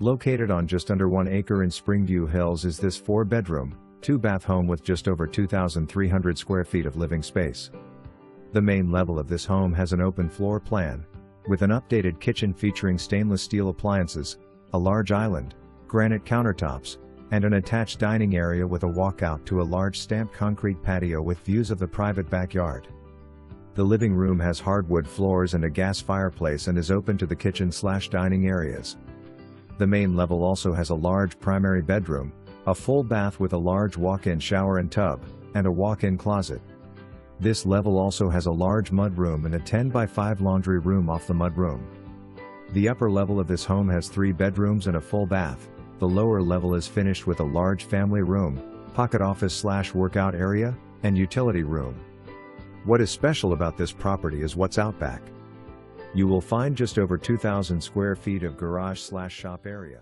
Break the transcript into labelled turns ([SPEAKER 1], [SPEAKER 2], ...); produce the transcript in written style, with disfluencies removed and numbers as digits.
[SPEAKER 1] Located on just under 1 acre in Springview Hills is this 4-bedroom, 2-bath home with just over 2,300 square feet of living space. The main level of this home has an open floor plan, with an updated kitchen featuring stainless steel appliances, a large island, granite countertops, and an attached dining area with a walkout to a large stamped concrete patio with views of the private backyard. The living room has hardwood floors and a gas fireplace and is open to the kitchen/dining areas. The main level also has a large primary bedroom, a full bath with a large walk-in shower and tub, and a walk-in closet. This level also has a large mud room and a 10x5 laundry room off the mud room. The upper level of this home has 3 bedrooms and a full bath. The lower level is finished with a large family room, pocket office/workout area, and utility room. What is special about this property is what's out back. You will find just over 2,000 square feet of garage/shop area.